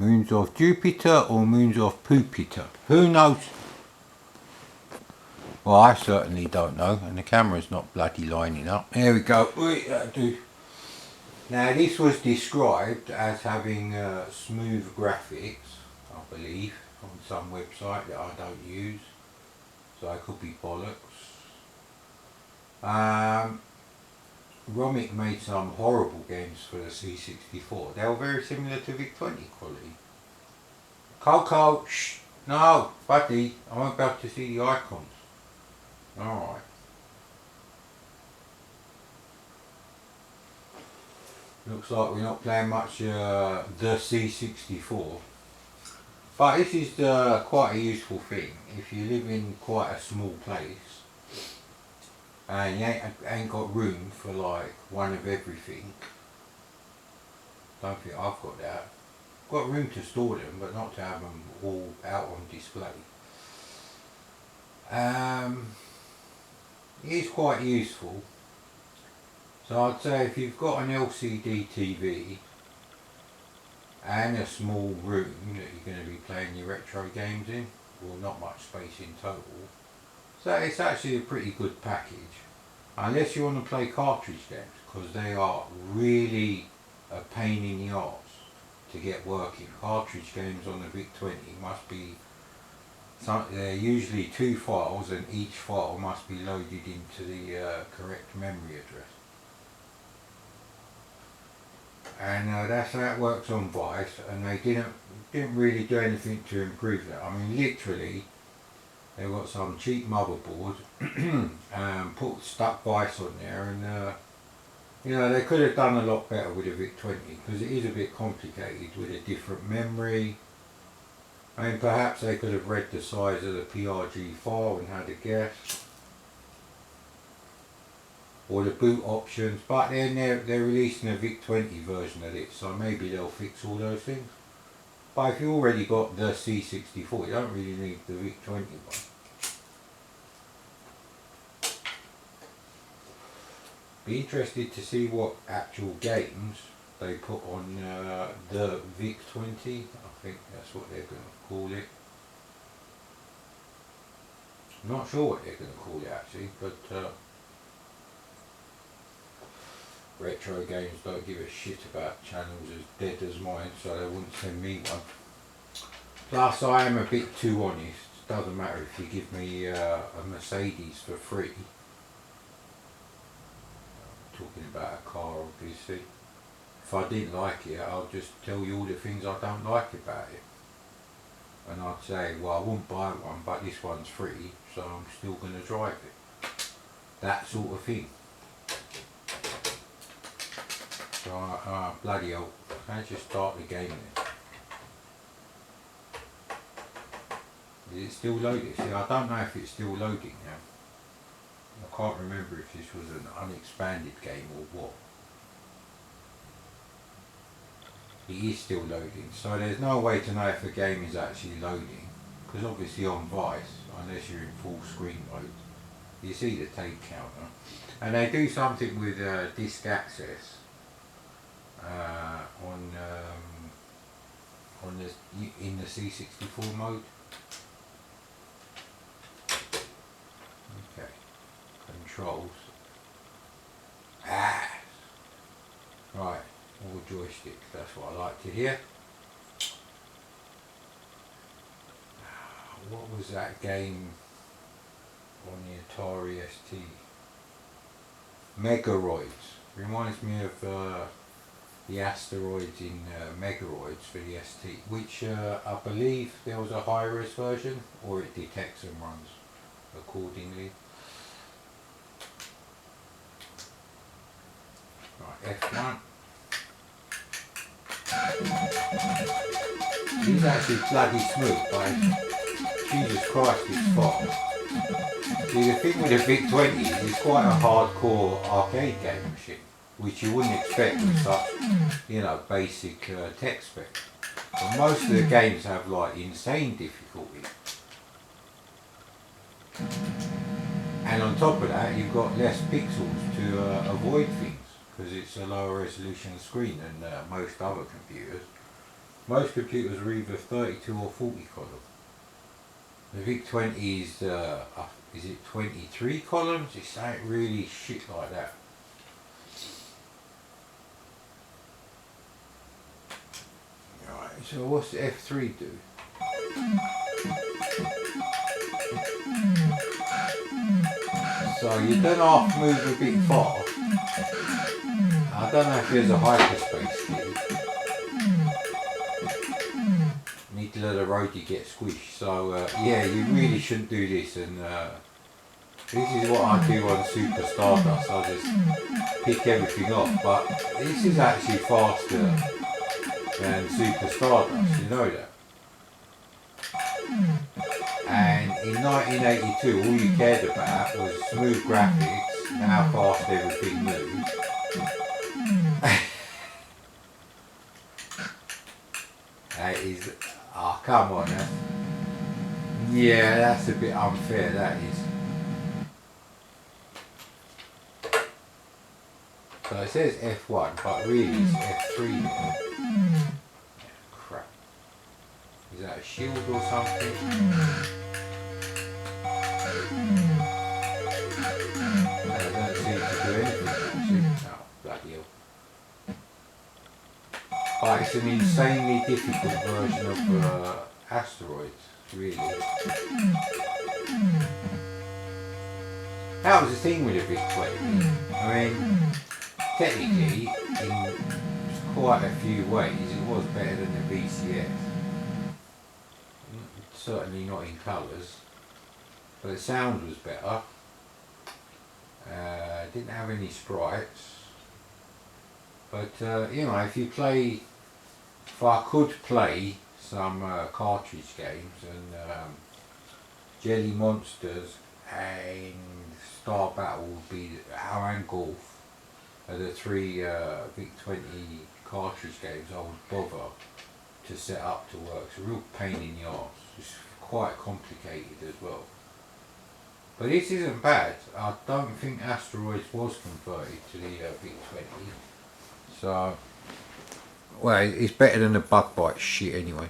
Moons of Jupiter or moons of Pupiter? Who knows? Well, I certainly don't know, and the camera's not bloody lining up. There we go. Wait, that'll do. Now, this was described as having smooth graphics, I believe, on some website that I don't use, so it could be bollocks. Romic made some horrible games for the C64. They were very similar to VIC20 quality. Coco, shh, no, buddy, I won't be able to see the icons. Alright. Looks like we're not playing much the C64. But this is quite a useful thing if you live in quite a small place and you ain't got room for like one of everything. Don't think I've got that. Got room to store them, but not to have them all out on display. It is quite useful. So I'd say if you've got an LCD TV and a small room that you're going to be playing your retro games in, well, not much space in total, so it's actually a pretty good package. Unless you want to play cartridge games, because they are really a pain in the arse to get working. Cartridge games on the VIC20 must be, they're usually 2 files, and each file must be loaded into the correct memory address. And that's how it works on VIC, and they didn't really do anything to improve that. I mean, literally, they got some cheap motherboard and stuck VIC on there, and you know, they could have done a lot better with the VIC20, because it is a bit complicated with a different memory. I mean, perhaps they could have read the size of the PRG file and had a guess, or the boot options, but then they're releasing a VIC20 version of it, so maybe they'll fix all those things. But if you already got the C64, you don't really need the VIC20 one. Be interested to see what actual games they put on the VIC20. I think that's what they're going to call it. I'm not sure what they're going to call it actually, but retro games don't give a shit about channels as dead as mine, so they wouldn't send me one. Plus, I am a bit too honest. Doesn't matter if you give me a Mercedes for free. Talking about a car, obviously. If I didn't like it, I'll just tell you all the things I don't like about it. And I'd say, well, I wouldn't buy one, but this one's free, so I'm still going to drive it. That sort of thing. So, bloody hell, can I just start the game then? Is it still loading? See, I don't know if it's still loading now. I can't remember if this was an unexpanded game or what. It is still loading, so there's no way to know if a game is actually loading, because obviously on VIC, unless you're in full screen mode, you see the tape counter. And they do something with disk access in the C64 mode. Okay, controls. Right, all joysticks. That's what I like to hear. What was that game on the Atari ST? Megaroids. Reminds me of the asteroids in Megaroids for the ST, which I believe there was a high-res version, or it detects and runs accordingly. Right, F1. He's actually bloody smooth, but Jesus Christ, it's fast. See, the thing with the VIC20 is it's quite a hardcore arcade game machine, which you wouldn't expect with such, you know, basic tech spec. But most of the games have like insane difficulty. And on top of that, you've got less pixels to avoid things, because it's a lower resolution screen than most other computers. Most computers are either 32 or 40 column. The VIC20 is it 23 columns? It's ain't really shit like that. Right, so what's the F3 do? So you don't have to move a bit fast. I don't know if there's a hyperspace key. Need to let the roadie get squished. So yeah, you really shouldn't do this. And this is what I do on Super Stardust. I just pick everything up. But this is actually faster than Super Stardust. You know that. And in 1982, all you cared about was smooth graphics and how fast everything moved. That is, oh come on, yeah, that's a bit unfair, that is. So it says F1, but really it's F3 there. Crap. Is that a shield or something? No, I don't seem to do anything actually. Oh, bloody hell. But it's an insanely difficult version of Asteroids, really. That was the thing with the VIC20. I mean, technically, in quite a few ways, it was better than the VCS. Certainly not in colours, but the sound was better. Didn't have any sprites, but you know, if I could play some cartridge games, and Jelly Monsters and Star Battle would be, and Golf are the three VIC20 cartridge games I would bother to set up to work. It's a real pain in the arse. It's quite complicated as well. But this isn't bad. I don't think Asteroids was converted to the VIC20. So, well, it's better than the bug bite shit anyway.